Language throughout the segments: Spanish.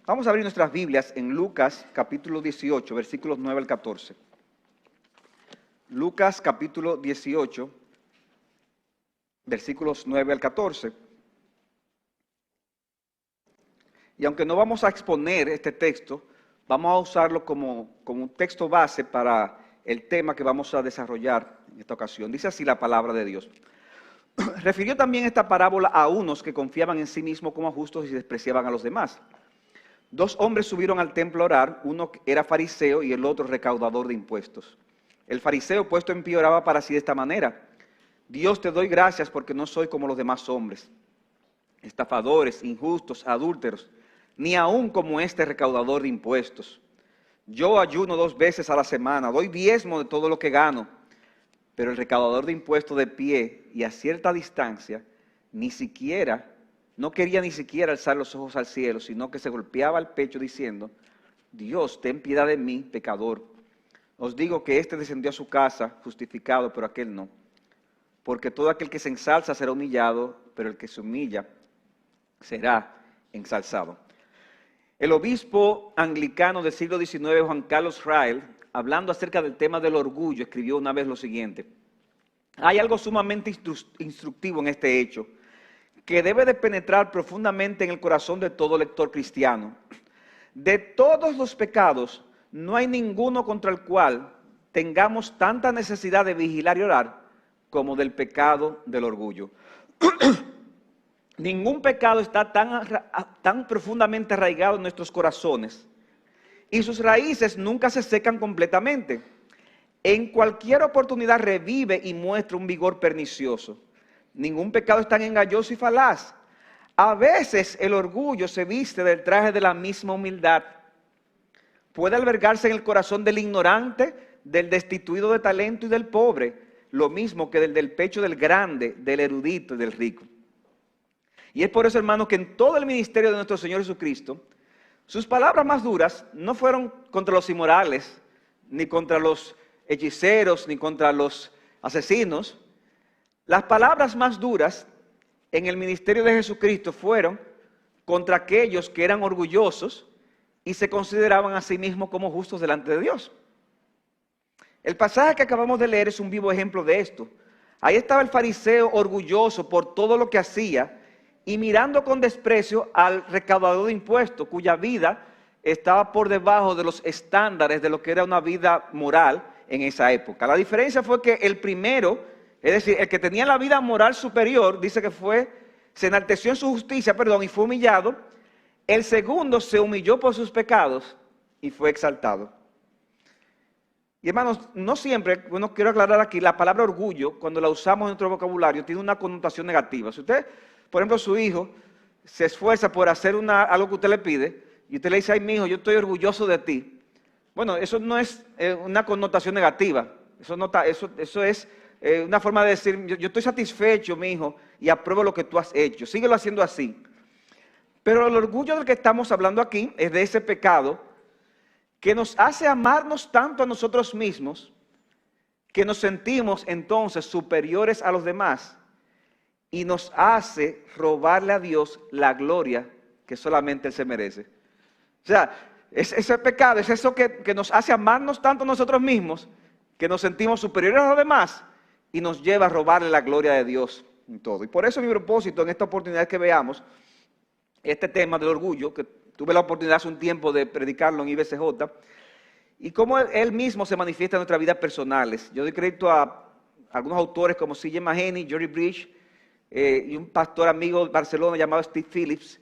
Vamos a abrir nuestras Biblias en Lucas capítulo 18, versículos 9 al 14. Lucas capítulo 18, versículos 9 al 14. Y aunque no vamos a exponer este texto, vamos a usarlo como un texto base para el tema que vamos a desarrollar en esta ocasión. Dice así la palabra de Dios. Refirió también esta parábola a unos que confiaban en sí mismos como justos y despreciaban a los demás. Dos hombres subieron al templo a orar, uno era fariseo y el otro recaudador de impuestos. El fariseo puesto en pie oraba para sí de esta manera: Dios, te doy gracias porque no soy como los demás hombres, estafadores, injustos, adúlteros, ni aun como este recaudador de impuestos. Yo ayuno 2 veces a la semana, doy diezmo de todo lo que gano. Pero el recaudador de impuestos, de pie y a cierta distancia, no quería ni siquiera alzar los ojos al cielo, sino que se golpeaba el pecho diciendo: Dios, ten piedad de mí, pecador. Os digo que éste descendió a su casa justificado, pero aquel no. Porque todo aquel que se ensalza será humillado, pero el que se humilla será ensalzado. El obispo anglicano del siglo XIX, Juan Carlos Ryle, hablando acerca del tema del orgullo, escribió una vez lo siguiente: hay algo sumamente instructivo en este hecho, que debe de penetrar profundamente en el corazón de todo lector cristiano. De todos los pecados, no hay ninguno contra el cual tengamos tanta necesidad de vigilar y orar como del pecado del orgullo. Ningún pecado está tan profundamente arraigado en nuestros corazones y sus raíces nunca se secan completamente. En cualquier oportunidad revive y muestra un vigor pernicioso. Ningún pecado es tan engañoso y falaz. A veces el orgullo se viste del traje de la misma humildad. Puede albergarse en el corazón del ignorante, del destituido de talento y del pobre, lo mismo que del pecho del grande, del erudito y del rico. Y es por eso, hermanos, que en todo el ministerio de nuestro Señor Jesucristo, sus palabras más duras no fueron contra los inmorales, ni contra los hechiceros, ni contra los asesinos. Las palabras más duras en el ministerio de Jesucristo fueron contra aquellos que eran orgullosos y se consideraban a sí mismos como justos delante de Dios. El pasaje que acabamos de leer es un vivo ejemplo de esto. Ahí estaba el fariseo orgulloso por todo lo que hacía y mirando con desprecio al recaudador de impuestos, cuya vida estaba por debajo de los estándares de lo que era una vida moral en esa época. La diferencia fue que el primero, es decir, el que tenía la vida moral superior, dice que se enalteció en su justicia, y fue humillado. El segundo se humilló por sus pecados y fue exaltado. Y hermanos, no siempre, quiero aclarar aquí, la palabra orgullo, cuando la usamos en nuestro vocabulario, tiene una connotación negativa. Si usted, por ejemplo, su hijo se esfuerza por hacer algo que usted le pide, y usted le dice: ay, mi hijo, yo estoy orgulloso de ti. Bueno, eso no es una connotación negativa. Eso es una forma de decir: yo estoy satisfecho, mi hijo, y apruebo lo que tú has hecho. Síguelo haciendo así. Pero el orgullo del que estamos hablando aquí es de ese pecado que nos hace amarnos tanto a nosotros mismos que nos sentimos entonces superiores a los demás y nos hace robarle a Dios la gloria que solamente Él se merece. O sea, ese pecado es eso que nos hace amarnos tanto a nosotros mismos que nos sentimos superiores a los demás y nos lleva a robarle la gloria de Dios en todo. Y por eso mi propósito en esta oportunidad es que veamos este tema del orgullo, que tuve la oportunidad hace un tiempo de predicarlo en IBCJ, y cómo él mismo se manifiesta en nuestras vidas personales. Yo doy crédito a algunos autores como C.J. Mahaney, Jerry Bridge, y un pastor amigo de Barcelona llamado Steve Phillips,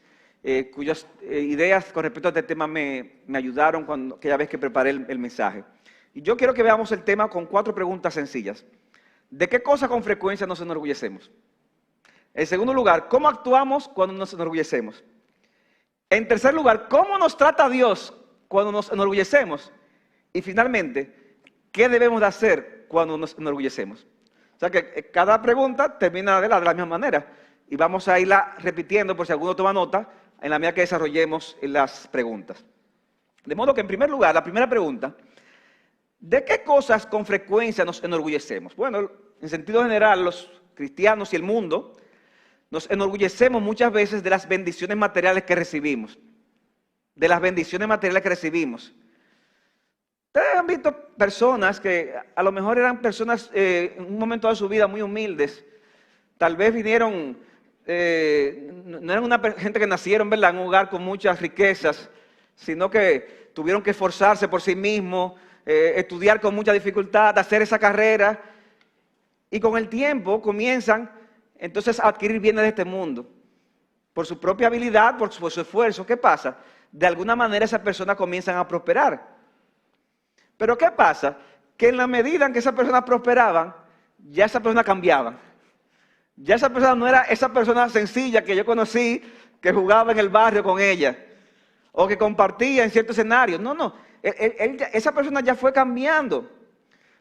cuyas ideas con respecto a este tema me ayudaron aquella vez que preparé el mensaje. Y yo quiero que veamos el tema con 4 preguntas sencillas. ¿De qué cosa con frecuencia nos enorgullecemos? En segundo lugar, ¿cómo actuamos cuando nos enorgullecemos? En tercer lugar, ¿cómo nos trata Dios cuando nos enorgullecemos? Y finalmente, ¿qué debemos de hacer cuando nos enorgullecemos? O sea que cada pregunta termina de la misma manera. Y vamos a irla repitiendo por si alguno toma nota en la medida que desarrollemos las preguntas. De modo que en primer lugar, la primera pregunta: ¿de qué cosas con frecuencia nos enorgullecemos? Bueno, en sentido general, los cristianos y el mundo nos enorgullecemos muchas veces de las bendiciones materiales que recibimos. de las bendiciones materiales que recibimos. Ustedes han visto personas que a lo mejor eran personas en un momento de su vida muy humildes. Tal vez vinieron, no eran una gente que nacieron, ¿verdad?, en un hogar con muchas riquezas, sino que tuvieron que esforzarse por sí mismos, estudiar con mucha dificultad, hacer esa carrera. Y con el tiempo comienzan entonces a adquirir bienes de este mundo. Por su propia habilidad, por su esfuerzo. ¿Qué pasa? De alguna manera esas personas comienzan a prosperar. Pero ¿qué pasa? Que en la medida en que esas personas prosperaban, ya esas personas cambiaban. Ya esa persona no era esa persona sencilla que yo conocí, que jugaba en el barrio con ella, o que compartía en ciertos escenarios. No. Esa persona ya fue cambiando.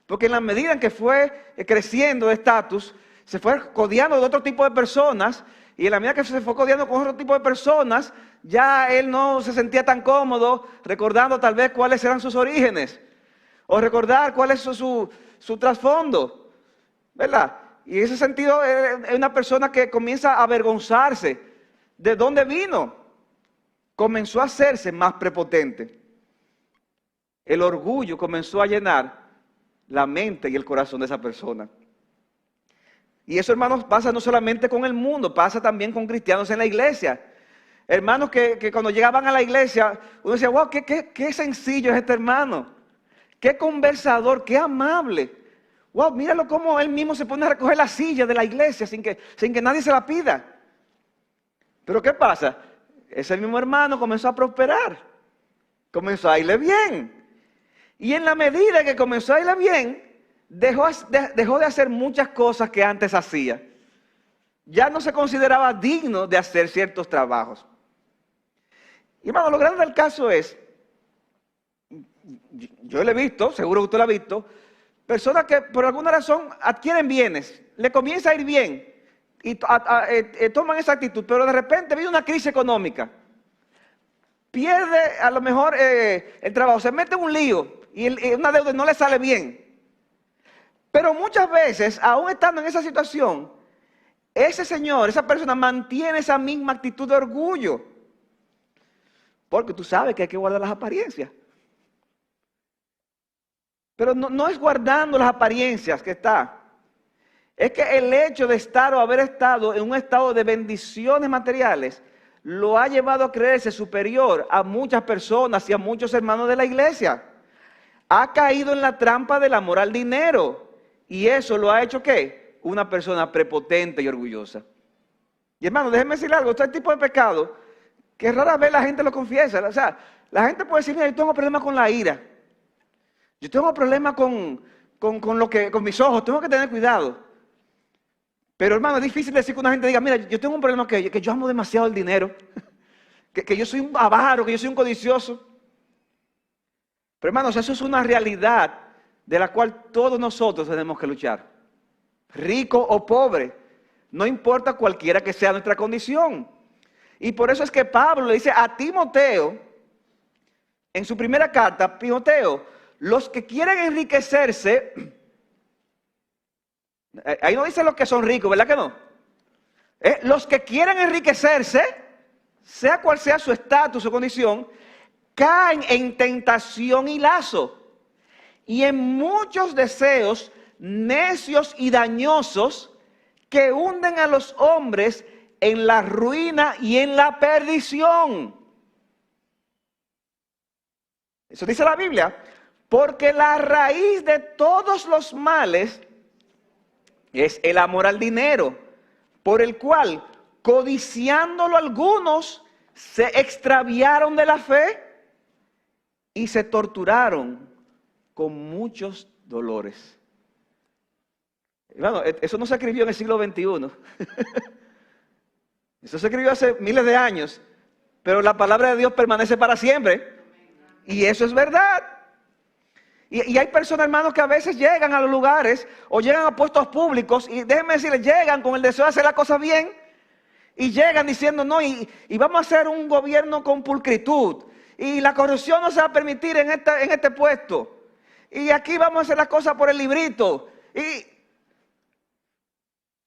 Porque en la medida en que fue creciendo de estatus, se fue codeando de otro tipo de personas, y en la medida que se fue codeando con otro tipo de personas, ya él no se sentía tan cómodo recordando tal vez cuáles eran sus orígenes, o recordar cuál es su trasfondo, ¿verdad? Y en ese sentido es una persona que comienza a avergonzarse de dónde vino. Comenzó a hacerse más prepotente. El orgullo comenzó a llenar la mente y el corazón de esa persona. Y eso, hermanos, pasa no solamente con el mundo, pasa también con cristianos en la iglesia. Hermanos que cuando llegaban a la iglesia, uno decía, wow, qué sencillo es este hermano. Qué conversador, qué amable. Wow, míralo cómo él mismo se pone a recoger la silla de la iglesia sin que nadie se la pida. Pero ¿qué pasa? Ese mismo hermano comenzó a prosperar. Comenzó a irle bien. Y en la medida que comenzó a irle bien, dejó de hacer muchas cosas que antes hacía. Ya no se consideraba digno de hacer ciertos trabajos. Y hermano, lo grande del caso es, yo lo he visto, seguro que usted lo ha visto, personas que por alguna razón adquieren bienes, le comienza a ir bien y toman esa actitud, pero de repente viene una crisis económica. Pierde a lo mejor el trabajo, se mete en un lío y una deuda no le sale bien. Pero muchas veces, aún estando en esa situación, ese señor, esa persona mantiene esa misma actitud de orgullo. Porque tú sabes que hay que guardar las apariencias. Pero no es guardando las apariencias que está. Es que el hecho de estar o haber estado en un estado de bendiciones materiales lo ha llevado a creerse superior a muchas personas y a muchos hermanos de la iglesia. Ha caído en la trampa del amor al dinero. Y eso lo ha hecho, ¿qué? Una persona prepotente y orgullosa. Y hermano, déjeme decirle algo. Este tipo de pecado que rara vez la gente lo confiesa. O sea, la gente puede decir, mira, yo tengo problemas con la ira. Yo tengo problemas con mis ojos. Tengo que tener cuidado. Pero hermano, es difícil decir que una gente diga, mira, yo tengo un problema que yo amo demasiado el dinero. que yo soy un avaro, que yo soy un codicioso. Pero hermanos, eso es una realidad de la cual todos nosotros tenemos que luchar. Rico o pobre, no importa cualquiera que sea nuestra condición. Y por eso es que Pablo le dice a Timoteo, en su primera carta, Timoteo, los que quieren enriquecerse, ahí no dice los que son ricos, ¿verdad que no? Los que quieren enriquecerse, sea cual sea su estatus o condición, caen en tentación y lazo. Y en muchos deseos necios y dañosos que hunden a los hombres en la ruina y en la perdición. Eso dice la Biblia. Porque la raíz de todos los males es el amor al dinero, por el cual, codiciándolo algunos, se extraviaron de la fe y se torturaron con muchos dolores. Hermano, eso no se escribió en el siglo XXI. Eso se escribió hace miles de años. Pero la palabra de Dios permanece para siempre. Y eso es verdad. Y hay personas, hermanos, que a veces llegan a los lugares o llegan a puestos públicos y déjenme decirles, llegan con el deseo de hacer las cosas bien y llegan diciendo, no, y vamos a hacer un gobierno con pulcritud y la corrupción no se va a permitir en este puesto. Y aquí vamos a hacer las cosas por el librito. Y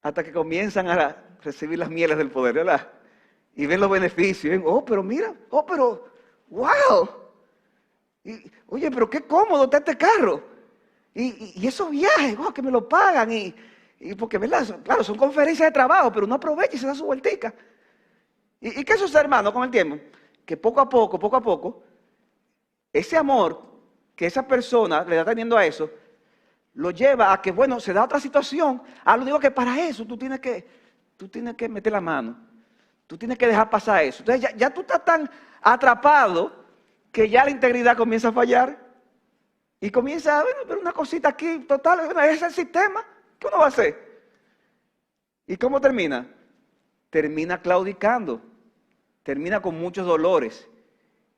hasta que comienzan a recibir las mieles del poder, ¿verdad? Y ven los beneficios. Y ven, pero mira, pero ¡Wow! Oye, pero qué cómodo está este carro. Y esos viajes, wow, que me lo pagan. Y porque, ¿verdad? Claro, son conferencias de trabajo, pero uno aprovecha y se da su vueltica. ¿Y qué sucede, hermano, con el tiempo? Que poco a poco, ese amor que esa persona le está teniendo a eso, lo lleva a que, bueno, se da otra situación. Lo digo que para eso tú tienes que meter la mano. Tú tienes que dejar pasar eso. Entonces ya tú estás tan atrapado que ya la integridad comienza a fallar. Y comienza, bueno, pero una cosita aquí, total, bueno, ese es el sistema. ¿Qué uno va a hacer? ¿Y cómo termina? Termina claudicando. Termina con muchos dolores.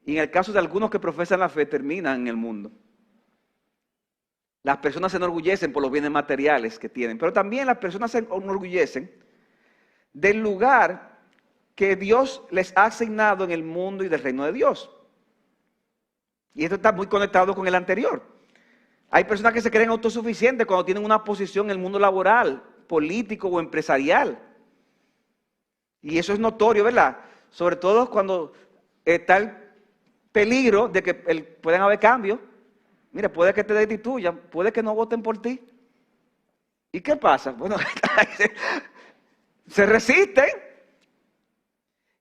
Y en el caso de algunos que profesan la fe, terminan en el mundo. Las personas se enorgullecen por los bienes materiales que tienen, pero también las personas se enorgullecen del lugar que Dios les ha asignado en el mundo y del reino de Dios. Y esto está muy conectado con el anterior. Hay personas que se creen autosuficientes cuando tienen una posición en el mundo laboral, político o empresarial. Y eso es notorio, ¿verdad? Sobre todo cuando está el peligro de que puedan haber cambios. Mira, puede que te destituyan, puede que no voten por ti. ¿Y qué pasa? Bueno, se resisten.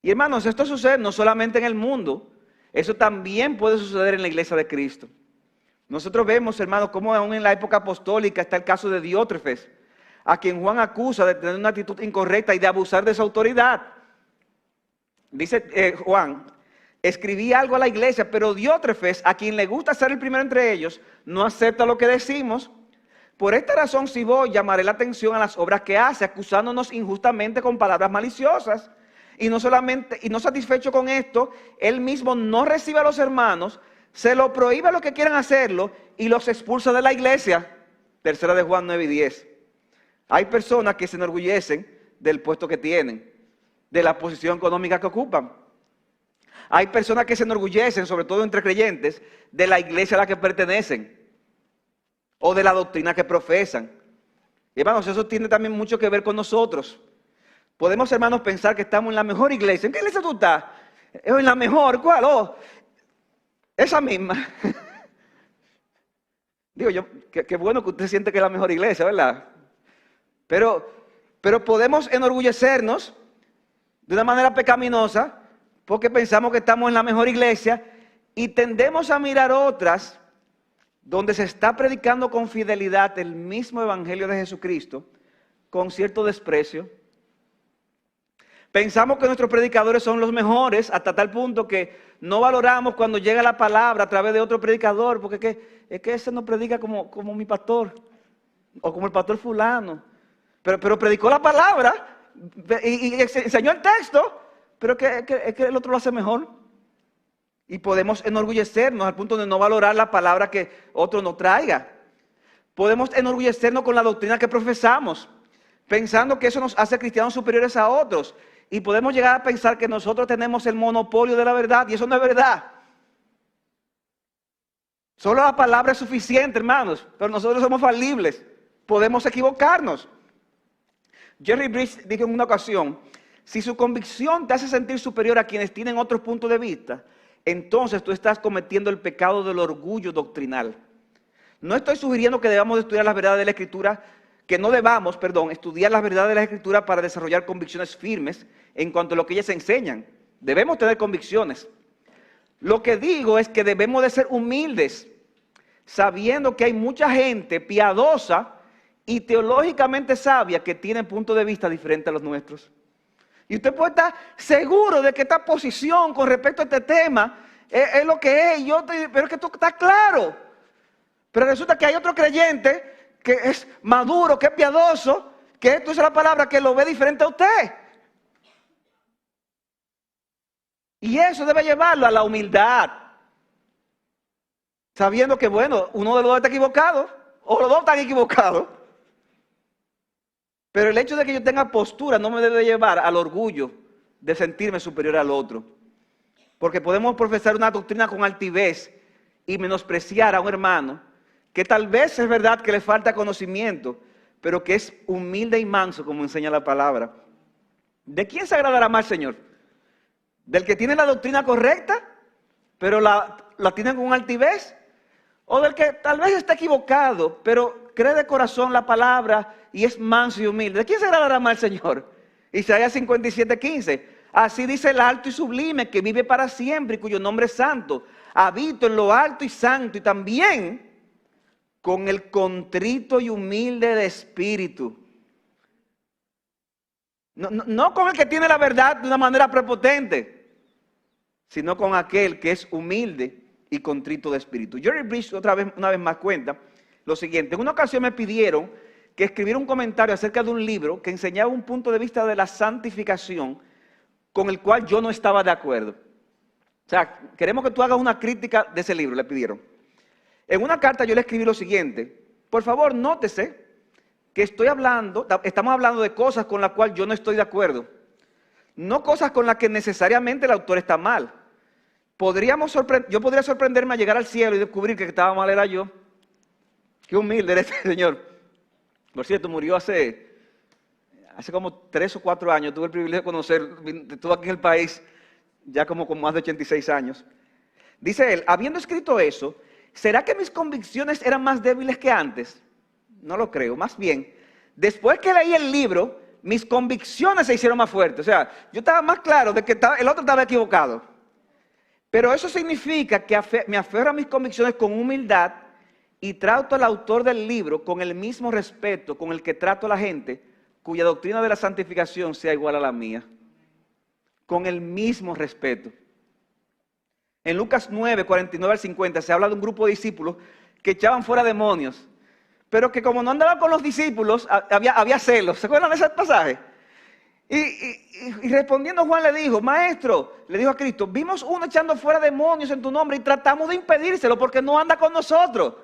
Y hermanos, esto sucede no solamente en el mundo, eso también puede suceder en la iglesia de Cristo. Nosotros vemos, hermanos, cómo aún en la época apostólica está el caso de Diótrefes, a quien Juan acusa de tener una actitud incorrecta y de abusar de su autoridad. Dice Juan, escribí algo a la iglesia, pero Diótrefes, a quien le gusta ser el primero entre ellos, no acepta lo que decimos. Por esta razón, si voy, llamaré la atención a las obras que hace, acusándonos injustamente con palabras maliciosas. Y no satisfecho con esto, él mismo no recibe a los hermanos, se lo prohíbe a los que quieran hacerlo y los expulsa de la iglesia. Tercera de Juan 9 y 10. Hay personas que se enorgullecen del puesto que tienen, de la posición económica que ocupan. Hay personas que se enorgullecen, sobre todo entre creyentes, de la iglesia a la que pertenecen o de la doctrina que profesan. Y hermanos, eso tiene también mucho que ver con nosotros. Podemos, hermanos, pensar que estamos en la mejor iglesia. ¿En qué iglesia tú estás? En la mejor, ¿cuál? Oh, esa misma. Digo yo, qué bueno que usted siente que es la mejor iglesia, ¿verdad? Pero podemos enorgullecernos de una manera pecaminosa porque pensamos que estamos en la mejor iglesia y tendemos a mirar otras donde se está predicando con fidelidad el mismo evangelio de Jesucristo con cierto desprecio. Pensamos que nuestros predicadores son los mejores hasta tal punto que no valoramos cuando llega la palabra a través de otro predicador, porque es que ese no predica como mi pastor o como el pastor fulano. Pero predicó la palabra y enseñó el texto, pero es que el otro lo hace mejor. Y podemos enorgullecernos al punto de no valorar la palabra que otro nos traiga. Podemos enorgullecernos con la doctrina que profesamos, pensando que eso nos hace cristianos superiores a otros. Y podemos llegar a pensar que nosotros tenemos el monopolio de la verdad, y eso no es verdad. Solo la palabra es suficiente, hermanos, pero nosotros somos falibles, podemos equivocarnos. Jerry Bridges dijo en una ocasión, si su convicción te hace sentir superior a quienes tienen otros puntos de vista, entonces tú estás cometiendo el pecado del orgullo doctrinal. No estoy sugiriendo que debamos de estudiar las verdades de la Escritura, que no debamos, estudiar las verdades de la Escritura para desarrollar convicciones firmes en cuanto a lo que ellas enseñan. Debemos tener convicciones. Lo que digo es que debemos de ser humildes, sabiendo que hay mucha gente piadosa y teológicamente sabia que tiene puntos de vista diferentes a los nuestros. Y usted puede estar seguro de que esta posición con respecto a este tema es lo que es, pero es que esto está claro. Pero resulta que hay otro creyente que es maduro, que es piadoso, que esto es la palabra, que lo ve diferente a usted. Y eso debe llevarlo a la humildad. Sabiendo que, bueno, uno de los dos está equivocado, o los dos están equivocados. Pero el hecho de que yo tenga postura no me debe llevar al orgullo de sentirme superior al otro. Porque podemos profesar una doctrina con altivez y menospreciar a un hermano que tal vez es verdad que le falta conocimiento, pero que es humilde y manso, como enseña la palabra. ¿De quién se agradará más, Señor? ¿Del que tiene la doctrina correcta pero la tiene con altivez. O del que tal vez está equivocado, pero cree de corazón la palabra y es manso y humilde. ¿De quién se agradará más el Señor? Isaías 57:15. Así dice el alto y sublime, que vive para siempre y cuyo nombre es santo. Habito en lo alto y santo, y también con el contrito y humilde de espíritu. No con el que tiene la verdad de una manera prepotente, sino con aquel que es humilde y contrito de espíritu. Jerry Bridge una vez más cuenta lo siguiente. En una ocasión me pidieron que escribiera un comentario acerca de un libro que enseñaba un punto de vista de la santificación con el cual yo no estaba de acuerdo. O sea, queremos que tú hagas una crítica de ese libro, le pidieron. En una carta yo le escribí lo siguiente: por favor, nótese que estamos hablando de cosas con las cuales yo no estoy de acuerdo. No cosas con las que necesariamente el autor está mal. Yo podría sorprenderme a llegar al cielo y descubrir que estaba mal era yo. Qué humilde era este señor. Por cierto, murió hace como 3 o 4 años. Tuve el privilegio de conocer, estuvo aquí en el país ya como con más de 86 años. Dice él: habiendo escrito eso, ¿será que mis convicciones eran más débiles que antes? No lo creo. Más bien, después que leí el libro, mis convicciones se hicieron más fuertes. O sea, yo estaba más claro de que el otro estaba equivocado. Pero eso significa que me aferro a mis convicciones con humildad y trato al autor del libro con el mismo respeto con el que trato a la gente cuya doctrina de la santificación sea igual a la mía. Con el mismo respeto. En Lucas 9, 49 al 50 se habla de un grupo de discípulos que echaban fuera demonios, pero que como no andaban con los discípulos, había celos. ¿Se acuerdan de ese pasaje? Y respondiendo Juan le dijo: maestro, le dijo a Cristo, vimos uno echando fuera demonios en tu nombre y tratamos de impedírselo porque no anda con nosotros.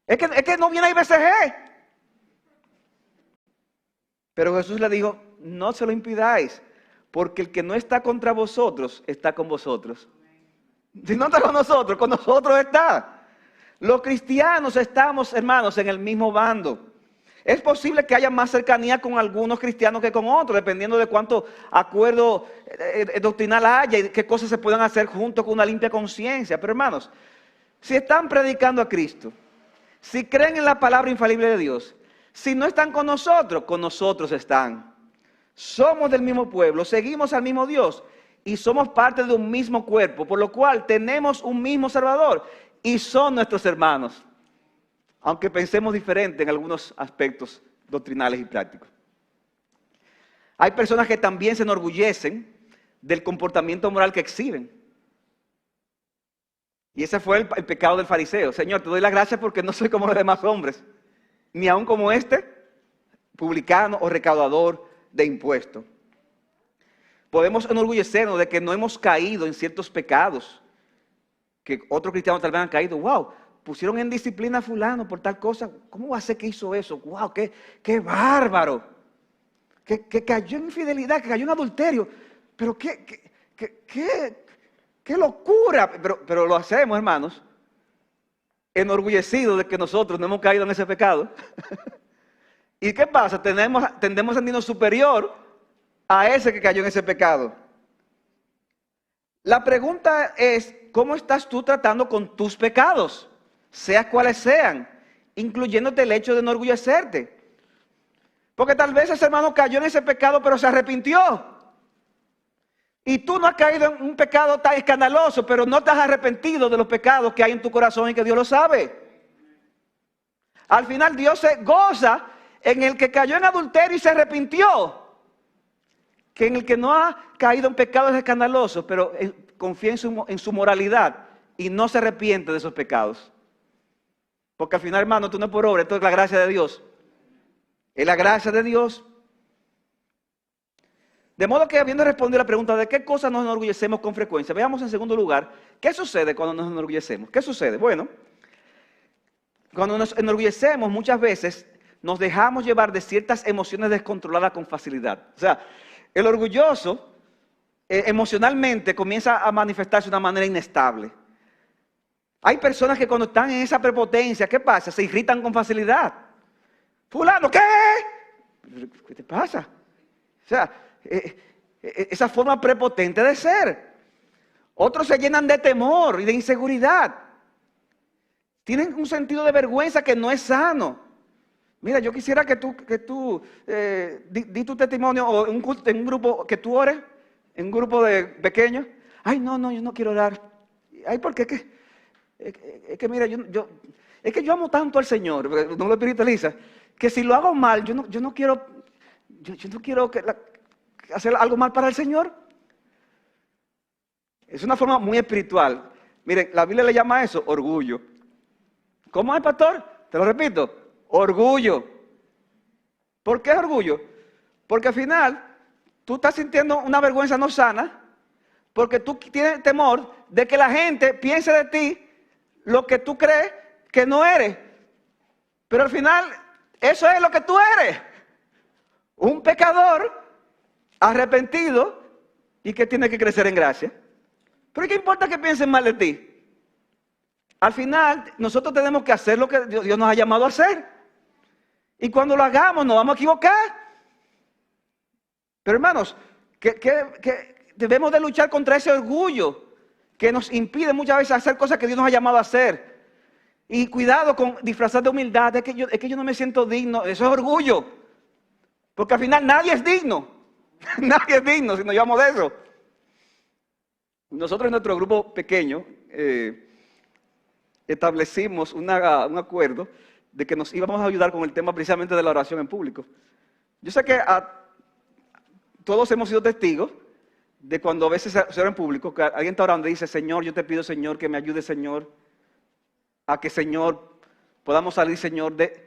Es que no viene a IBCG. Pero Jesús le dijo: no se lo impidáis, porque el que no está contra vosotros está con vosotros. Si no está con nosotros está. Los cristianos estamos, hermanos, en el mismo bando. Es posible que haya más cercanía con algunos cristianos que con otros, dependiendo de cuánto acuerdo doctrinal haya y qué cosas se puedan hacer juntos con una limpia conciencia. Pero hermanos, si están predicando a Cristo, si creen en la palabra infalible de Dios, si no están con nosotros están. Somos del mismo pueblo, seguimos al mismo Dios y somos parte de un mismo cuerpo, por lo cual tenemos un mismo Salvador y son nuestros hermanos. Aunque pensemos diferente en algunos aspectos doctrinales y prácticos. Hay personas que también se enorgullecen del comportamiento moral que exhiben. Y ese fue el pecado del fariseo. Señor, te doy las gracias porque no soy como los demás hombres, ni aun como este, publicano o recaudador de impuestos. Podemos enorgullecernos de que no hemos caído en ciertos pecados que otros cristianos tal vez han caído. ¡Wow! Pusieron en disciplina a fulano por tal cosa. ¿Cómo va a ser que hizo eso? ¡Wow! ¡Qué bárbaro! Que cayó en infidelidad, que cayó en adulterio. Pero qué locura. Pero lo hacemos, hermanos, enorgullecidos de que nosotros no hemos caído en ese pecado. ¿Y qué pasa? Tendemos a sentirnos superior a ese que cayó en ese pecado. La pregunta es: ¿cómo estás tú tratando con tus pecados? Seas cuales sean, incluyéndote el hecho de enorgullecerte. Porque tal vez ese hermano cayó en ese pecado, pero se arrepintió. Y tú no has caído en un pecado tan escandaloso, pero no te has arrepentido de los pecados que hay en tu corazón y que Dios lo sabe. Al final Dios se goza en el que cayó en adulterio y se arrepintió, que en el que no ha caído en pecados escandalosos, pero confía en su moralidad y no se arrepiente de esos pecados. Porque al final, hermano, tú no es por obra, esto es la gracia de Dios. Es la gracia de Dios. De modo que, habiendo respondido la pregunta de qué cosas nos enorgullecemos con frecuencia, veamos en segundo lugar, ¿qué sucede cuando nos enorgullecemos? ¿Qué sucede? Bueno, cuando nos enorgullecemos muchas veces nos dejamos llevar de ciertas emociones descontroladas con facilidad. O sea, el orgulloso emocionalmente comienza a manifestarse de una manera inestable. Hay personas que cuando están en esa prepotencia, ¿qué pasa? Se irritan con facilidad. Fulano, ¿qué? ¿Qué te pasa? O sea, esa forma prepotente de ser. Otros se llenan de temor y de inseguridad. Tienen un sentido de vergüenza que no es sano. Mira, yo quisiera que tú di tu testimonio o en un grupo que tú ores, en un grupo de pequeños. Ay, no, yo no quiero orar. Ay, ¿por qué? Es que mira, es que yo amo tanto al Señor, no lo espiritualiza, que si lo hago mal, yo no quiero hacer algo mal para el Señor. Es una forma muy espiritual. Miren, la Biblia le llama a eso orgullo. ¿Cómo es, pastor? Te lo repito. Orgullo. ¿Por qué orgullo? Porque al final tú estás sintiendo una vergüenza no sana porque tú tienes temor de que la gente piense de ti lo que tú crees que no eres. Pero al final eso es lo que tú eres. Un pecador arrepentido y que tiene que crecer en gracia. Pero ¿qué importa que piensen mal de ti? Al final nosotros tenemos que hacer lo que Dios nos ha llamado a hacer. Y cuando lo hagamos nos vamos a equivocar. Pero hermanos, que debemos de luchar contra ese orgullo que nos impide muchas veces hacer cosas que Dios nos ha llamado a hacer. Y cuidado con disfrazar de humildad, es que yo no me siento digno, eso es orgullo. Porque al final nadie es digno, nadie es digno si nos llevamos de eso. Nosotros en nuestro grupo pequeño establecimos un acuerdo de que nos íbamos a ayudar con el tema precisamente de la oración en público. Yo sé que todos hemos sido testigos de cuando a veces se ora en público, que alguien está orando y dice, Señor, yo te pido, Señor, que me ayude, Señor, a que, Señor, podamos salir, Señor, de...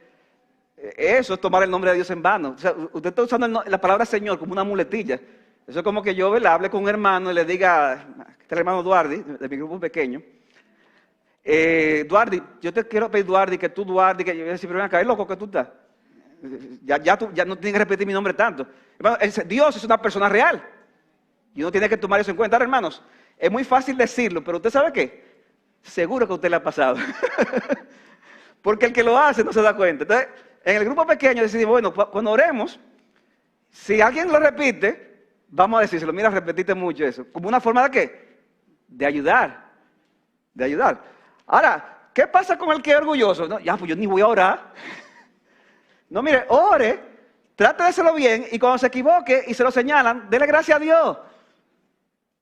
Eso es tomar el nombre de Dios en vano. O sea, usted está usando la palabra Señor como una muletilla. Eso es como que yo hable con un hermano y le diga, este es el hermano Duardi, de mi grupo pequeño, Duardi, yo te quiero pedir Duardi, que tú Duardi, que yo voy a decir, pero ven acá, es loco que tú estás. Ya no tienes que repetir mi nombre tanto. Hermano, Dios es una persona real. Y uno tiene que tomar eso en cuenta. Ahora, hermanos, es muy fácil decirlo, pero ¿usted sabe qué? Seguro que a usted le ha pasado. Porque el que lo hace no se da cuenta. Entonces, en el grupo pequeño decidimos, bueno, cuando oremos, si alguien lo repite, vamos a decírselo, mira, repetiste mucho eso. Como una forma de ¿qué? De ayudar. De ayudar. Ahora, ¿qué pasa con el que es orgulloso? No, ya, pues yo ni voy a orar. No, mire, ore, trate de hacerlo bien y cuando se equivoque y se lo señalan, dele gracias a Dios.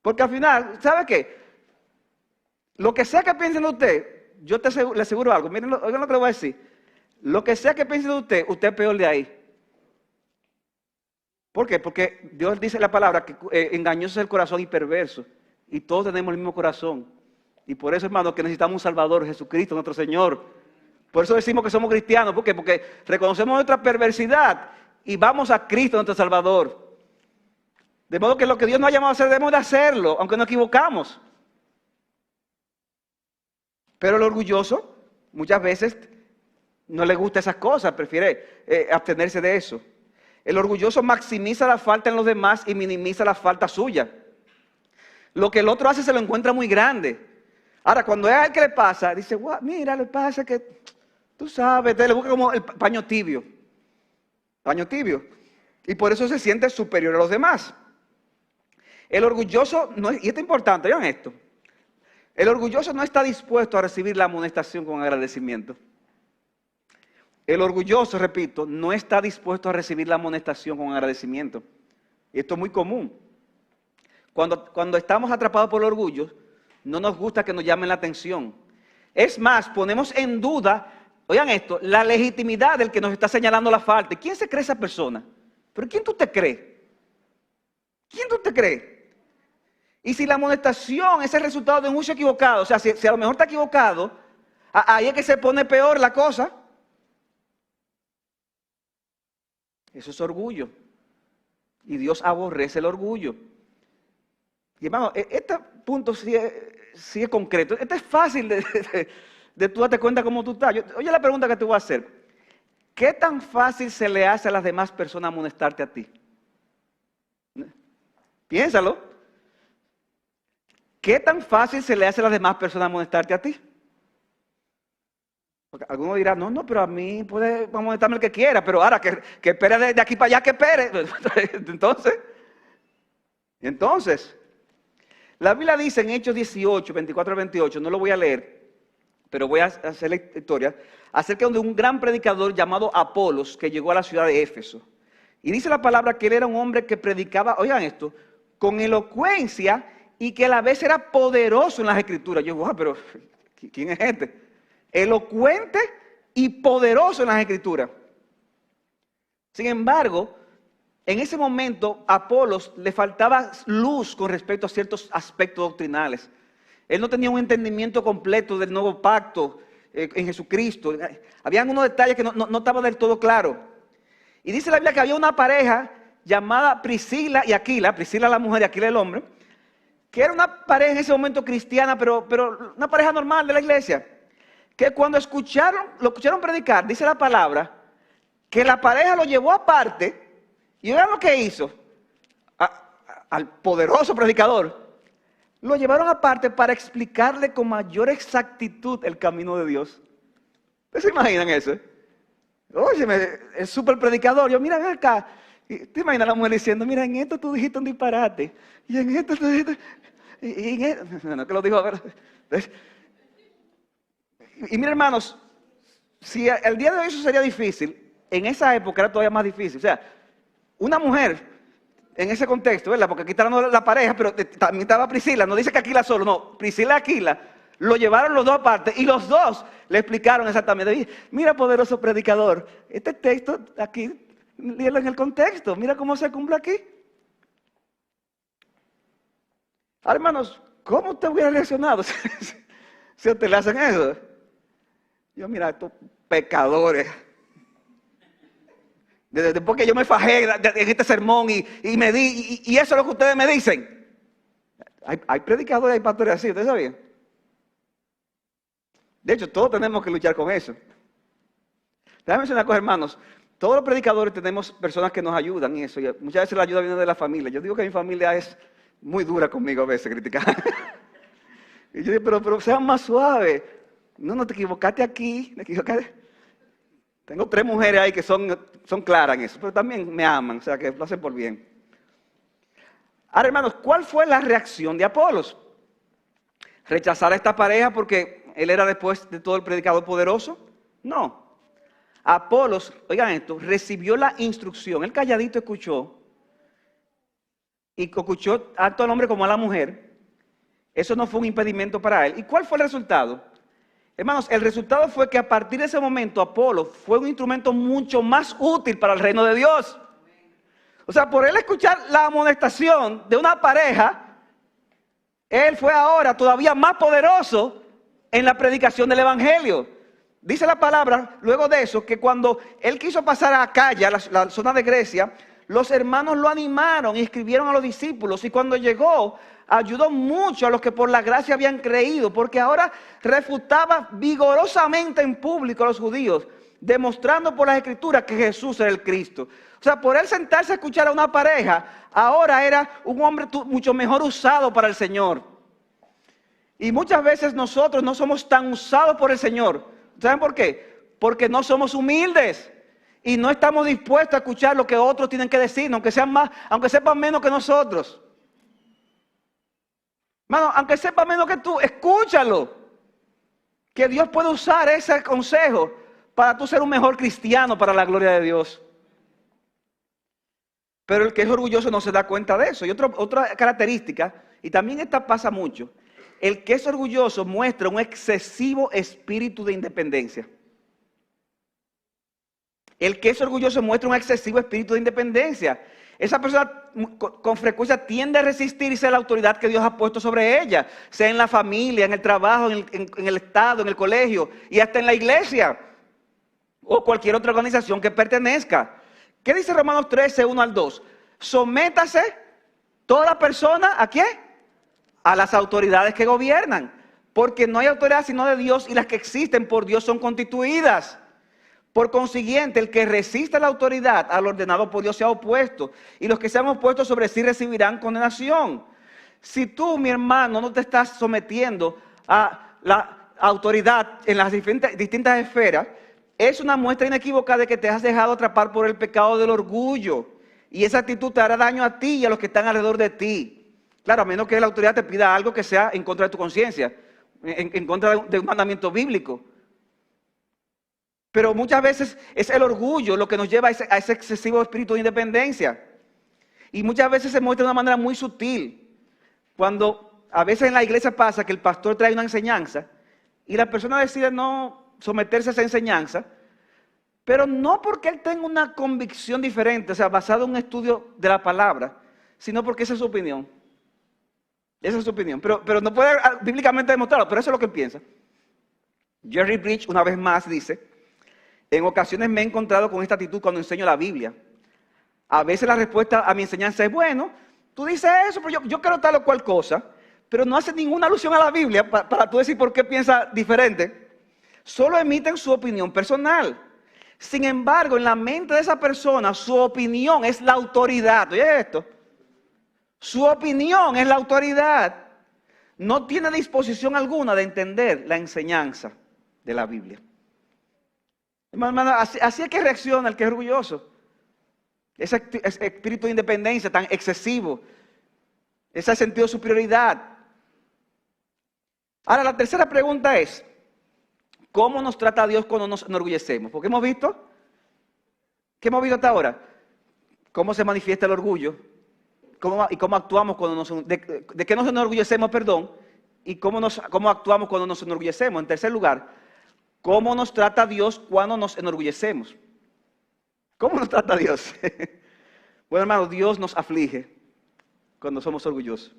Porque al final, ¿sabe qué? Lo que sea que piensen de usted, yo le aseguro algo, miren, oigan lo que le voy a decir. Lo que sea que piensen de usted es peor de ahí. ¿Por qué? Porque Dios dice en la palabra que engañoso es el corazón y perverso. Y todos tenemos el mismo corazón. Y por eso, hermano, que necesitamos un Salvador, Jesucristo, nuestro Señor. Por eso decimos que somos cristianos. ¿Por qué? Porque reconocemos nuestra perversidad y vamos a Cristo, nuestro Salvador. De modo que lo que Dios nos ha llamado a hacer, debemos de hacerlo, aunque nos equivocamos. Pero el orgulloso, muchas veces, no le gusta esas cosas, prefiere abstenerse de eso. El orgulloso maximiza la falta en los demás y minimiza la falta suya. Lo que el otro hace se lo encuentra muy grande. Ahora, cuando es a él que le pasa, dice, wow, mira, le pasa que, tú sabes, le busca como el paño tibio. Paño tibio. Y por eso se siente superior a los demás. El orgulloso, no es, y esto es importante, vean esto. El orgulloso no está dispuesto a recibir la amonestación con agradecimiento. El orgulloso, repito, no está dispuesto a recibir la amonestación con agradecimiento. Y esto es muy común. Cuando estamos atrapados por el orgullo, no nos gusta que nos llamen la atención. Es más, ponemos en duda, oigan esto, la legitimidad del que nos está señalando la falta. ¿Quién se cree esa persona? ¿Pero quién tú te crees? ¿Quién tú te crees? Y si la amonestación es el resultado de un juicio equivocado, o sea, si a lo mejor está equivocado, ahí es que se pone peor la cosa. Eso es orgullo. Y Dios aborrece el orgullo. Y hermano, este punto sí es concreto. Este es fácil de tú darte cuenta cómo tú estás. Oye la pregunta que te voy a hacer. ¿Qué tan fácil se le hace a las demás personas amonestarte a ti? Piénsalo. ¿Qué tan fácil se le hace a las demás personas amonestarte a ti? Porque alguno dirá, no, pero a mí puede amonestarme el que quiera, pero ahora que espere de aquí para allá, que espere. Entonces, La Biblia dice en Hechos 18, 24 al 28, no lo voy a leer, pero voy a hacer la historia, acerca de un gran predicador llamado Apolos que llegó a la ciudad de Éfeso. Y dice la palabra que él era un hombre que predicaba, oigan esto, con elocuencia y que a la vez era poderoso en las escrituras. Yo, wow, pero ¿quién es este? Elocuente y poderoso en las escrituras. Sin embargo, en ese momento a Apolos le faltaba luz con respecto a ciertos aspectos doctrinales. Él no tenía un entendimiento completo del nuevo pacto en Jesucristo. Había algunos detalles que no estaban del todo claros. Y dice la Biblia que había una pareja llamada Priscila y Aquila, Priscila la mujer y Aquila el hombre, que era una pareja en ese momento cristiana, pero una pareja normal de la iglesia, que cuando lo escucharon predicar, dice la palabra, que la pareja lo llevó aparte, y vean lo que hizo, al poderoso predicador, lo llevaron aparte para explicarle con mayor exactitud el camino de Dios. ¿Ustedes se imaginan eso? Oye, el super predicador, yo mira, ven acá, ¿te imaginas a la mujer diciendo, mira, en esto tú dijiste un disparate, y en esto tú dijiste, y en esto, no que lo dijo, a ver. Y mira, hermanos, si el día de hoy eso sería difícil, en esa época era todavía más difícil. O sea, una mujer, en ese contexto, ¿verdad? Porque aquí está hablando de la pareja, pero también estaba Priscila, no dice que Aquila solo, no, Priscila y Aquila, lo llevaron los dos aparte y los dos le explicaron exactamente. Mira, poderoso predicador, este texto aquí, léelo en el contexto, mira cómo se cumple aquí. Ahora, hermanos, ¿cómo usted hubiera reaccionado si a usted le hacen eso? Yo, mira, estos pecadores. Después que yo me fajé en este sermón y eso es lo que ustedes me dicen. Hay predicadores, hay pastores así, ¿ustedes sabían? De hecho, todos tenemos que luchar con eso. Déjame decir una cosa, hermanos. Todos los predicadores tenemos personas que nos ayudan en eso. Y muchas veces la ayuda viene de la familia. Yo digo que mi familia es muy dura conmigo a veces, criticar. Y yo digo, pero sean más suaves. No te equivocaste aquí, te equivocaste. Tengo 3 mujeres ahí que son claras en eso, pero también me aman, o sea que lo hacen por bien. Ahora, hermanos, ¿cuál fue la reacción de Apolos? ¿Rechazar a esta pareja porque él era después de todo el predicador poderoso? No. Apolos, oigan esto, recibió la instrucción, él calladito escuchó, y escuchó tanto al hombre como a la mujer. Eso no fue un impedimento para él. ¿Y cuál fue el resultado? Hermanos, el resultado fue que a partir de ese momento Apolos fue un instrumento mucho más útil para el reino de Dios. O sea, por él escuchar la amonestación de una pareja, él fue ahora todavía más poderoso en la predicación del evangelio. Dice la palabra, luego de eso, que cuando él quiso pasar a Acaya, la zona de Grecia, los hermanos lo animaron y escribieron a los discípulos. Y cuando llegó, ayudó mucho a los que por la gracia habían creído, porque ahora refutaba vigorosamente en público a los judíos, demostrando por las escrituras que Jesús era el Cristo. O sea, por él sentarse a escuchar a una pareja, ahora era un hombre mucho mejor usado para el Señor. Y muchas veces nosotros no somos tan usados por el Señor. ¿Saben por qué? Porque no somos humildes y no estamos dispuestos a escuchar lo que otros tienen que decir, aunque sepan menos que nosotros. Hermano, aunque sepa menos que tú, escúchalo. Que Dios puede usar ese consejo para tú ser un mejor cristiano para la gloria de Dios. Pero el que es orgulloso no se da cuenta de eso. Y otra característica, y también esta pasa mucho, el que es orgulloso muestra un excesivo espíritu de independencia. El que es orgulloso muestra un excesivo espíritu de independencia. Esa persona con frecuencia tiende a resistirse a la autoridad que Dios ha puesto sobre ella, sea en la familia, en el trabajo, en el estado, en el colegio y hasta en la iglesia o cualquier otra organización que pertenezca. ¿Qué dice Romanos 13, 1 al 2? Sométase toda persona, ¿a qué? A las autoridades que gobiernan, porque no hay autoridad sino de Dios y las que existen por Dios son constituidas. Por consiguiente, el que resiste la autoridad al ordenado por Dios se ha opuesto, y los que se han opuesto sobre sí recibirán condenación. Si tú, mi hermano, no te estás sometiendo a la autoridad en las distintas esferas, es una muestra inequívoca de que te has dejado atrapar por el pecado del orgullo, y esa actitud te hará daño a ti y a los que están alrededor de ti. Claro, a menos que la autoridad te pida algo que sea en contra de tu conciencia, en contra de un mandamiento bíblico. Pero muchas veces es el orgullo lo que nos lleva a ese excesivo espíritu de independencia. Y muchas veces se muestra de una manera muy sutil. Cuando a veces en la iglesia pasa que el pastor trae una enseñanza y la persona decide no someterse a esa enseñanza, pero no porque él tenga una convicción diferente, o sea, basado en un estudio de la palabra, sino porque esa es su opinión. Esa es su opinión, pero no puede bíblicamente demostrarlo, pero eso es lo que él piensa. Jerry Bridge una vez más dice: en ocasiones me he encontrado con esta actitud cuando enseño la Biblia. A veces la respuesta a mi enseñanza es: bueno, tú dices eso, pero yo creo tal o cual cosa, pero no hace ninguna alusión a la Biblia para tú decir por qué piensa diferente. Solo emiten su opinión personal. Sin embargo, en la mente de esa persona, su opinión es la autoridad. ¿Oye esto? Su opinión es la autoridad. No tiene disposición alguna de entender la enseñanza de la Biblia. Hermano, así es que reacciona el que es orgulloso. Ese espíritu de independencia tan excesivo. Ese sentido de superioridad. Ahora, la tercera pregunta es: ¿cómo nos trata Dios cuando nos enorgullecemos? Porque hemos visto, ¿qué hemos visto hasta ahora? Cómo se manifiesta el orgullo. Cómo actuamos cuando de qué nos enorgullecemos, perdón, y cómo actuamos cuando nos enorgullecemos. En tercer lugar, ¿cómo nos trata Dios cuando nos enorgullecemos? ¿Cómo nos trata Dios? Bueno, hermanos, Dios nos aflige cuando somos orgullosos.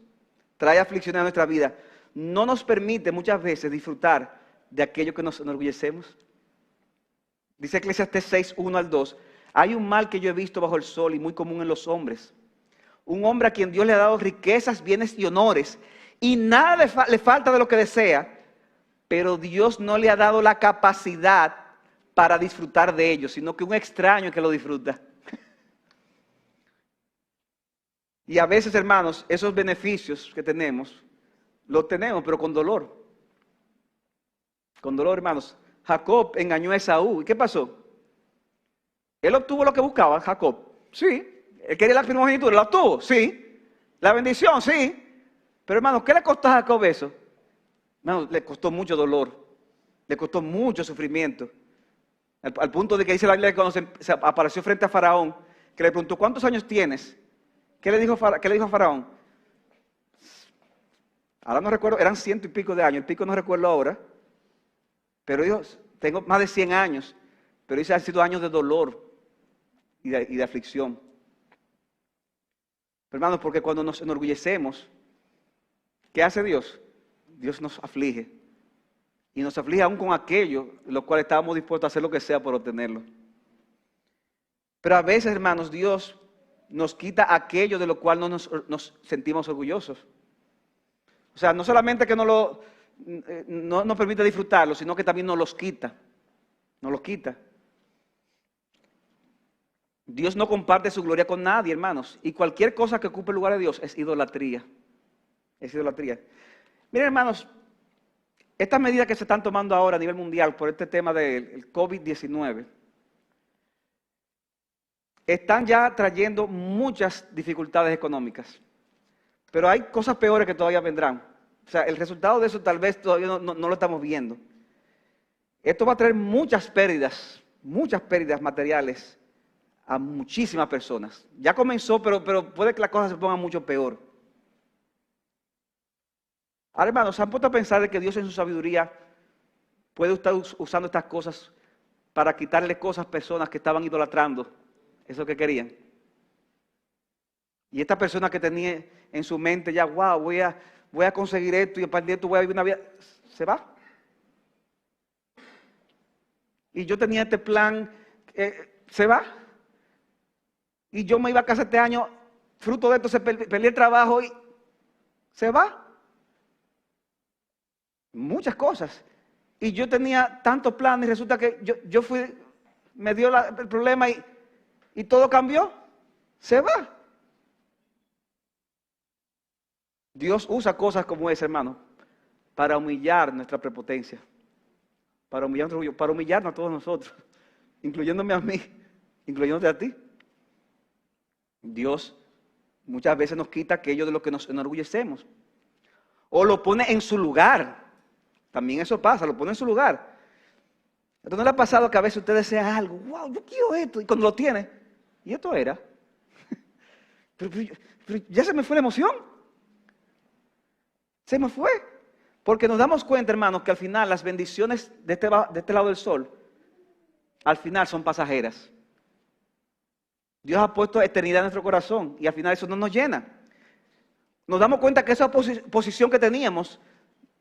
Trae aflicciones a nuestra vida. No nos permite muchas veces disfrutar de aquello que nos enorgullecemos. Dice Eclesiastés 6, 1 al 2. Hay un mal que yo he visto bajo el sol y muy común en los hombres. Un hombre a quien Dios le ha dado riquezas, bienes y honores, y nada le falta de lo que desea, pero Dios no le ha dado la capacidad para disfrutar de ellos, sino que un extraño que lo disfruta. Y a veces, hermanos, esos beneficios que tenemos, los tenemos, pero con dolor. Con dolor, hermanos. Jacob engañó a Esaú. ¿Y qué pasó? Él obtuvo lo que buscaba, Jacob. Sí. Él quería la primogenitura, ¿la obtuvo? Sí. La bendición, sí. Pero hermano, ¿qué le costó a Jacob eso? Hermano, le costó mucho dolor. Le costó mucho sufrimiento. Al punto de que dice la Biblia que cuando se apareció frente a Faraón, que le preguntó: ¿cuántos años tienes? ¿Qué le dijo a Faraón? Ahora no recuerdo, eran 100 y pico de años. El pico no recuerdo ahora. Pero dijo: tengo más de 100 años. Pero dice: han sido años de dolor y de aflicción. Pero hermanos, porque cuando nos enorgullecemos, ¿qué hace Dios? Dios nos aflige. Y nos aflige aún con aquello, lo cual estábamos dispuestos a hacer lo que sea por obtenerlo. Pero a veces, hermanos, Dios nos quita aquello de lo cual no nos sentimos orgullosos. O sea, no solamente que no nos permite disfrutarlo, sino que también nos los quita. Nos los quita. Dios no comparte su gloria con nadie, hermanos. Y cualquier cosa que ocupe el lugar de Dios es idolatría. Es idolatría. Miren, hermanos, estas medidas que se están tomando ahora a nivel mundial por este tema del COVID-19 están ya trayendo muchas dificultades económicas. Pero hay cosas peores que todavía vendrán. O sea, el resultado de eso tal vez todavía no lo estamos viendo. Esto va a traer muchas pérdidas materiales a muchísimas personas. Ya comenzó, pero puede que la cosa se ponga mucho peor. Ahora, hermanos, ¿se han puesto a pensar de que Dios en su sabiduría puede estar usando estas cosas para quitarle cosas a personas que estaban idolatrando eso que querían? Y esta persona que tenía en su mente ya: wow, voy a conseguir esto y a partir de esto voy a vivir una vida, se va. Y yo tenía este plan, se va. Y yo me iba a casar este año, fruto de esto perdí el trabajo y se va. Muchas cosas. Y yo tenía tantos planes y resulta que yo me dio el problema y todo cambió. Se va. Dios usa cosas como esa, hermano, para humillar nuestra prepotencia. Para humillar nuestro orgullo, para humillarnos a todos nosotros, incluyéndome a mí, incluyéndote a ti. Dios Muchas veces nos quita aquello de lo que nos enorgullecemos. O lo pone en su lugar. También eso pasa, lo pone en su lugar. Entonces, ¿no le ha pasado que a veces usted desea algo? ¡Wow! Yo quiero esto. Y cuando lo tiene, ¿y esto era? pero ya se me fue la emoción. Se me fue. Porque nos damos cuenta, hermanos, que al final las bendiciones de este lado del sol, al final son pasajeras. Dios ha puesto eternidad en nuestro corazón y al final eso no nos llena. Nos damos cuenta que esa posición que teníamos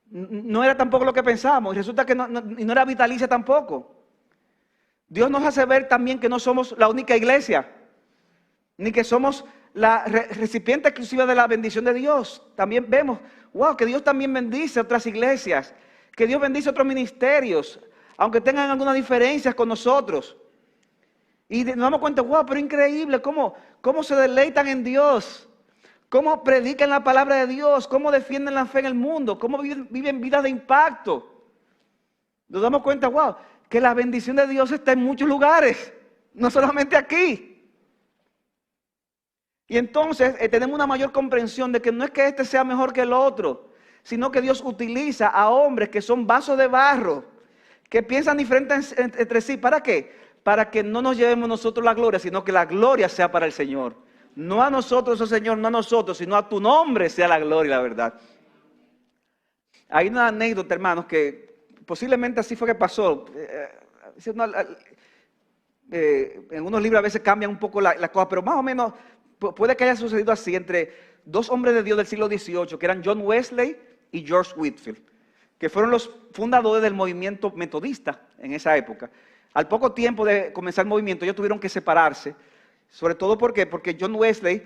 no era tampoco lo que pensábamos y resulta que no era vitalicia tampoco. Dios nos hace ver también que no somos la única iglesia, ni que somos la recipiente exclusiva de la bendición de Dios. También vemos, wow, que Dios también bendice a otras iglesias, que Dios bendice a otros ministerios, aunque tengan algunas diferencias con nosotros. Y nos damos cuenta, wow, pero increíble, cómo se deleitan en Dios, cómo predican la palabra de Dios, cómo defienden la fe en el mundo, cómo viven vidas de impacto. Nos damos cuenta, wow, que la bendición de Dios está en muchos lugares, no solamente aquí. Y entonces tenemos una mayor comprensión de que no es que este sea mejor que el otro, sino que Dios utiliza a hombres que son vasos de barro, que piensan diferentes entre sí. ¿Para qué? Para que no nos llevemos nosotros la gloria, sino que la gloria sea para el Señor. No a nosotros, oh Señor, no a nosotros, sino a tu nombre sea la gloria y la verdad. Hay una anécdota, hermanos, que posiblemente así fue que pasó. En unos libros a veces cambian un poco la cosa, pero más o menos puede que haya sucedido así entre dos hombres de Dios del siglo XVIII, que eran John Wesley y George Whitefield, que fueron los fundadores del movimiento metodista en esa época. Al poco tiempo de comenzar el movimiento, ellos tuvieron que separarse, sobre todo porque John Wesley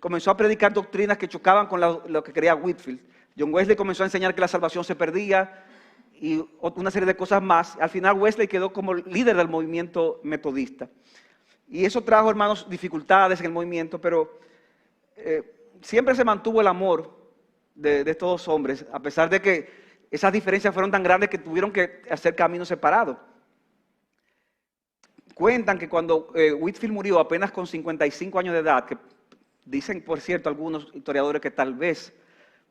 comenzó a predicar doctrinas que chocaban con lo que creía Whitefield. John Wesley comenzó a enseñar que la salvación se perdía y una serie de cosas más. Al final Wesley quedó como líder del movimiento metodista. Y eso trajo, hermanos, dificultades en el movimiento, pero siempre se mantuvo el amor de estos dos hombres, a pesar de que esas diferencias fueron tan grandes que tuvieron que hacer caminos separados. Cuentan que cuando Whitefield murió apenas con 55 años de edad, que dicen, por cierto, algunos historiadores que tal vez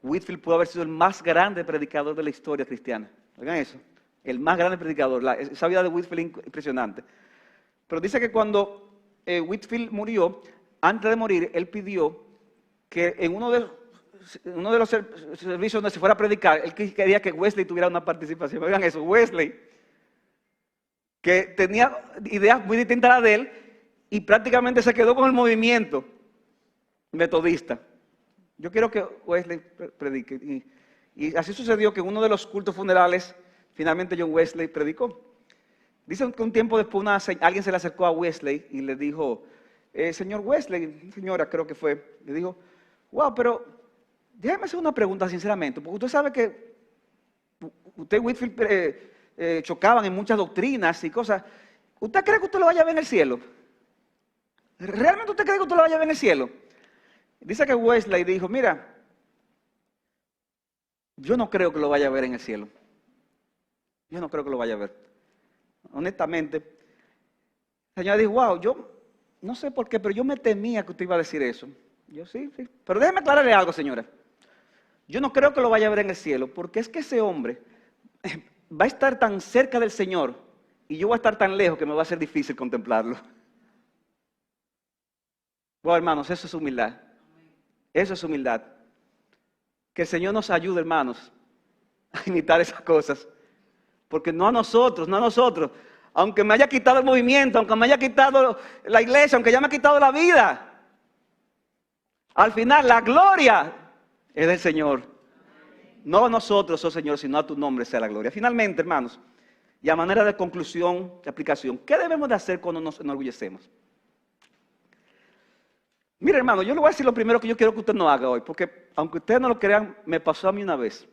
Whitefield pudo haber sido el más grande predicador de la historia cristiana. Oigan eso, el más grande predicador. Esa vida de Whitefield es impresionante. Pero dice que cuando Whitefield murió, antes de morir, él pidió que en uno de los servicios donde se fuera a predicar, él quería que Wesley tuviera una participación. Oigan eso, Wesley, que tenía ideas muy distintas a las de él y prácticamente se quedó con el movimiento metodista. Yo quiero que Wesley predique. Y así sucedió que en uno de los cultos funerales, finalmente John Wesley predicó. Dicen que un tiempo después alguien se le acercó a Wesley y le dijo, señor Wesley, señora creo que fue, le dijo, wow, pero déjeme hacer una pregunta sinceramente, porque usted sabe que usted y Whitefield chocaban en muchas doctrinas y cosas. ¿Usted cree que usted lo vaya a ver en el cielo? ¿Realmente usted cree que usted lo vaya a ver en el cielo? Dice que Wesley dijo, mira, yo no creo que lo vaya a ver en el cielo. Yo no creo que lo vaya a ver. Honestamente, la señora dijo, wow, yo no sé por qué, pero yo me temía que usted iba a decir eso. Yo sí. Pero déjeme aclararle algo, señora. Yo no creo que lo vaya a ver en el cielo, porque es que ese hombre va a estar tan cerca del Señor y yo voy a estar tan lejos que me va a ser difícil contemplarlo. Bueno, hermanos, eso es humildad. Eso es humildad. Que el Señor nos ayude, hermanos, a imitar esas cosas. Porque no a nosotros, aunque me haya quitado el movimiento, aunque me haya quitado la iglesia, aunque ya me ha quitado la vida, al final la gloria es del Señor. No a nosotros, oh Señor, sino a tu nombre sea la gloria. Finalmente, hermanos, y a manera de conclusión, de aplicación, ¿qué debemos de hacer cuando nos enorgullecemos? Mire, hermano, yo le voy a decir lo primero que yo quiero que usted no haga hoy, porque aunque ustedes no lo crean, me pasó a mí una vez.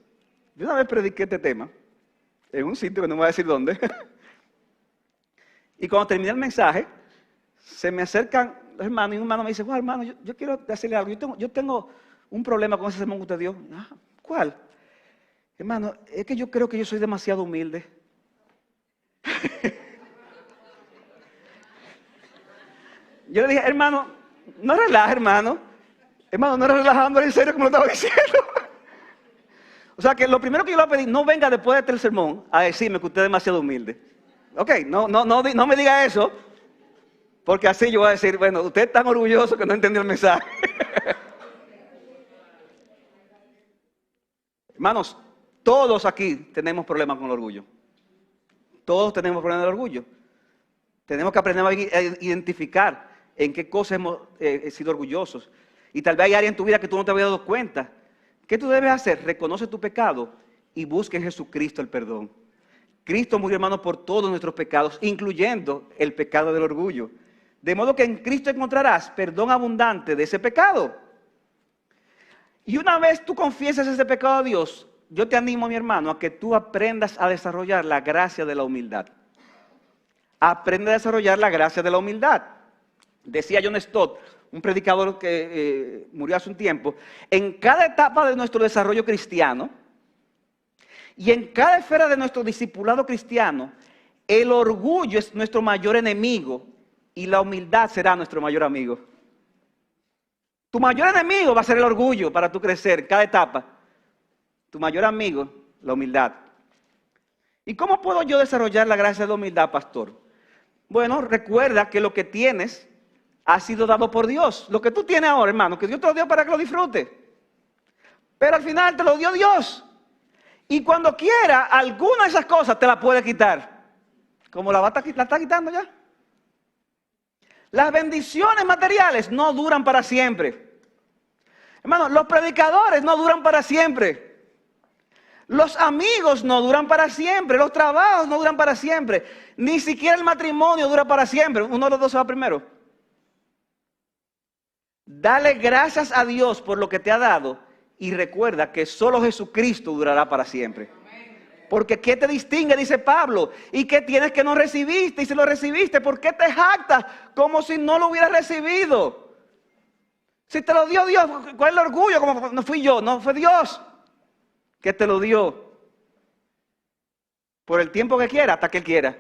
Yo una vez prediqué este tema, en un sitio que no me voy a decir dónde. Y cuando terminé el mensaje, se me acercan los hermanos y un hermano me dice, wow, hermano, yo quiero decirle algo. Yo tengo un problema con ese sermón que usted dio. Ah, ¿cuál? Hermano, es que yo creo que yo soy demasiado humilde. Yo le dije, hermano, No relaja, hermano. Hermano, no era relajando, en serio como lo estaba diciendo. O sea que lo primero que yo le voy a pedir, no venga después de este sermón a decirme que usted es demasiado humilde. Ok, no me diga eso, porque así yo voy a decir, bueno, usted es tan orgulloso que no entendió el mensaje. Hermanos, todos aquí tenemos problemas con el orgullo. Todos tenemos problemas del orgullo. Tenemos que aprender a identificar en qué cosas hemos sido orgullosos. Y tal vez hay áreas en tu vida que tú no te habías dado cuenta. ¿Qué tú debes hacer? Reconoce tu pecado y busca en Jesucristo el perdón. Cristo murió, hermano, por todos nuestros pecados, incluyendo el pecado del orgullo. De modo que en Cristo encontrarás perdón abundante de ese pecado. Y una vez tú confieses ese pecado a Dios, yo te animo, mi hermano, a que tú aprendas a desarrollar la gracia de la humildad. Aprende a desarrollar la gracia de la humildad. Decía John Stott, un predicador que murió hace un tiempo, en cada etapa de nuestro desarrollo cristiano y en cada esfera de nuestro discipulado cristiano, el orgullo es nuestro mayor enemigo y la humildad será nuestro mayor amigo. Tu mayor enemigo va a ser el orgullo para tú crecer en cada etapa. Tu mayor amigo, la humildad. ¿Y cómo puedo yo desarrollar la gracia de la humildad, pastor? Bueno, recuerda que lo que tienes ha sido dado por Dios. Lo que tú tienes ahora, hermano, que Dios te lo dio para que lo disfrutes. Pero al final te lo dio Dios. Y cuando quiera, alguna de esas cosas te la puede quitar. Como la está quitando ya. Las bendiciones materiales no duran para siempre. Hermano, los predicadores no duran para siempre. Los amigos no duran para siempre. Los trabajos no duran para siempre. Ni siquiera el matrimonio dura para siempre. Uno de los dos se va primero. Dale gracias a Dios por lo que te ha dado y recuerda que solo Jesucristo durará para siempre. Porque ¿qué te distingue? Dice Pablo. ¿Y qué tienes que no recibiste? Y si lo recibiste, ¿por qué te jactas como si no lo hubieras recibido? Si te lo dio Dios, ¿cuál es el orgullo? Como no fui yo, no fue Dios que te lo dio. Por el tiempo que quiera, hasta que Él quiera.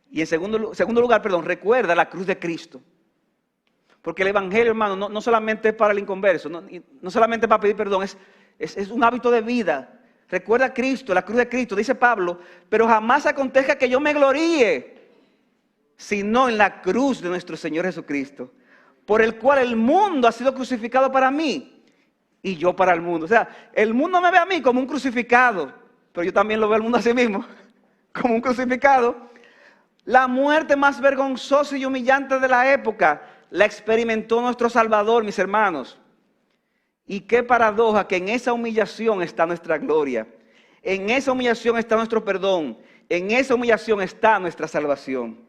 Y en segundo lugar, recuerda la cruz de Cristo. Porque el Evangelio, hermano, no solamente es para el inconverso, no solamente para pedir perdón, es un hábito de vida. Recuerda a Cristo, la cruz de Cristo, dice Pablo, pero jamás acontezca que yo me gloríe, sino en la cruz de nuestro Señor Jesucristo, por el cual el mundo ha sido crucificado para mí y yo para el mundo. O sea, el mundo me ve a mí como un crucificado, pero yo también lo veo al mundo a sí mismo, como un crucificado. La muerte más vergonzosa y humillante de la época la experimentó nuestro Salvador, mis hermanos. Y qué paradoja que en esa humillación está nuestra gloria. En esa humillación está nuestro perdón. En esa humillación está nuestra salvación.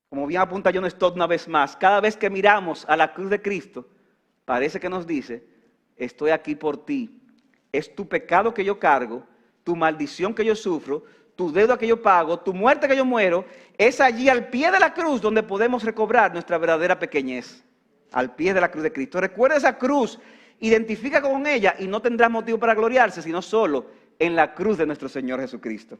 Como bien apunta John Stott una vez más, cada vez que miramos a la cruz de Cristo, parece que nos dice, estoy aquí por ti. Es tu pecado que yo cargo, tu maldición que yo sufro, tu deuda que yo pago, tu muerte que yo muero, es allí al pie de la cruz donde podemos recobrar nuestra verdadera pequeñez. Al pie de la cruz de Cristo. Recuerda esa cruz, identifica con ella y no tendrás motivo para gloriarse, sino solo en la cruz de nuestro Señor Jesucristo.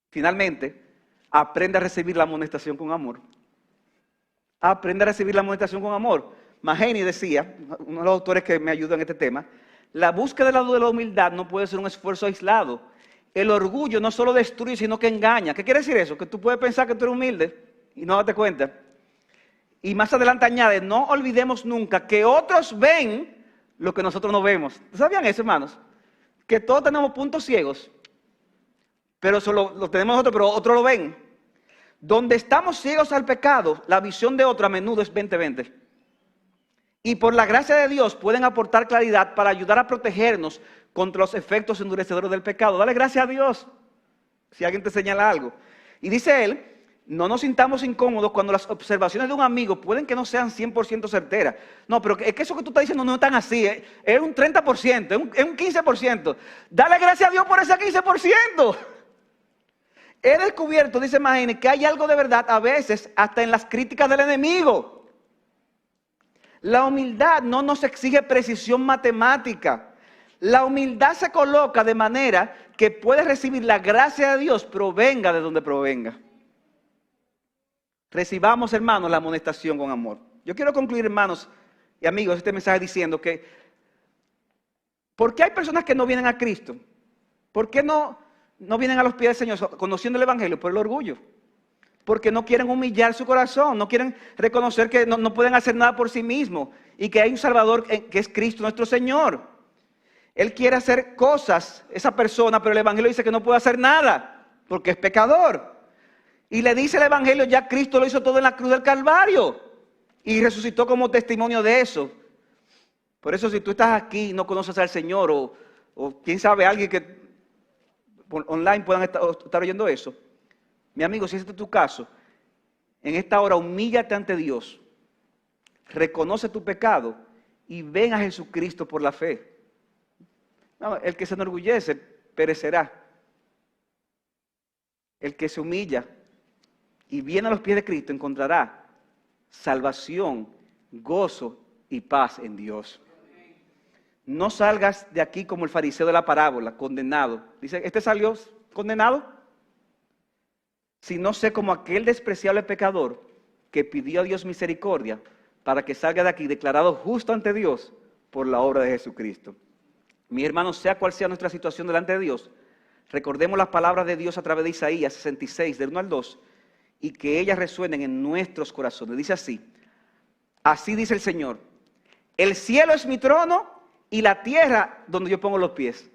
Finalmente, aprende a recibir la amonestación con amor. Aprende a recibir la amonestación con amor. Maheny decía, uno de los autores que me ayudó en este tema, la búsqueda de la humildad no puede ser un esfuerzo aislado. El orgullo no solo destruye, sino que engaña. ¿Qué quiere decir eso? Que tú puedes pensar que tú eres humilde y no darte cuenta. Y más adelante añade, no olvidemos nunca que otros ven lo que nosotros no vemos. ¿Sabían eso, hermanos? Que todos tenemos puntos ciegos, pero eso lo tenemos nosotros, pero otros lo ven. Donde estamos ciegos al pecado, la visión de otro a menudo es 20-20. Y por la gracia de Dios pueden aportar claridad para ayudar a protegernos contra los efectos endurecedores del pecado. Dale gracias a Dios si alguien te señala algo. Y dice él, no nos sintamos incómodos cuando las observaciones de un amigo pueden que no sean 100% certeras. No, pero es que eso que tú estás diciendo no es tan así, es un 30%, es un 15%. Dale gracias a Dios por ese 15%. He descubierto, dice Maheny, que hay algo de verdad a veces hasta en las críticas del enemigo. La humildad no nos exige precisión matemática. La humildad se coloca de manera que puedes recibir la gracia de Dios, provenga de donde provenga. recibamos, hermanos, la amonestación con amor. Yo quiero concluir, hermanos y amigos, este mensaje diciendo que, ¿por qué hay personas que no vienen a Cristo? ¿Por qué no vienen a los pies del Señor conociendo el Evangelio? Por el orgullo. Porque no quieren humillar su corazón, no quieren reconocer que no pueden hacer nada por sí mismos y que hay un Salvador que es Cristo nuestro Señor. Él quiere hacer cosas, esa persona, pero el Evangelio dice que no puede hacer nada porque es pecador. Y le dice el Evangelio, ya Cristo lo hizo todo en la cruz del Calvario y resucitó como testimonio de eso. Por eso si tú estás aquí y no conoces al Señor o quién sabe, alguien que online puedan estar oyendo eso, mi amigo, si este es tu caso, en esta hora humíllate ante Dios, reconoce tu pecado y ven a Jesucristo por la fe. No, el que se enorgullece perecerá. El que se humilla y viene a los pies de Cristo encontrará salvación, gozo y paz en Dios. No salgas de aquí como el fariseo de la parábola, condenado. Dice, ¿este salió condenado? Sino sé como aquel despreciable pecador que pidió a Dios misericordia para que salga de aquí declarado justo ante Dios por la obra de Jesucristo. Mis hermanos, sea cual sea nuestra situación delante de Dios, recordemos las palabras de Dios a través de Isaías 66, del 1 al 2, y que ellas resuenen en nuestros corazones. Dice así dice el Señor, el cielo es mi trono y la tierra donde yo pongo los pies.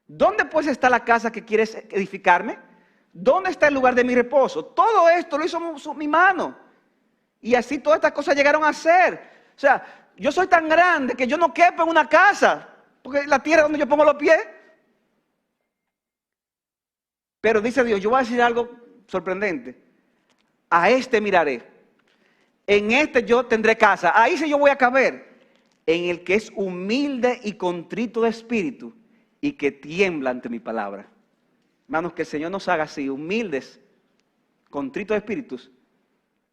¿Dónde pues está la casa que quieres edificarme? ¿Dónde está el lugar de mi reposo? Todo esto lo hizo mi mano. Y así todas estas cosas llegaron a ser. O sea, yo soy tan grande que yo no quepo en una casa, porque la tierra donde yo pongo los pies. Pero dice Dios, yo voy a decir algo sorprendente. A este miraré. En este yo tendré casa. Ahí sí yo voy a caber. En el que es humilde y contrito de espíritu y que tiembla ante mi palabra. Hermanos, que el Señor nos haga así, humildes, contritos de espíritus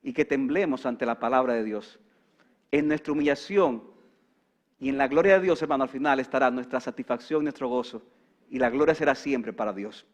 y que temblemos ante la palabra de Dios. En nuestra humillación y en la gloria de Dios, hermano, al final estará nuestra satisfacción, nuestro gozo y la gloria será siempre para Dios.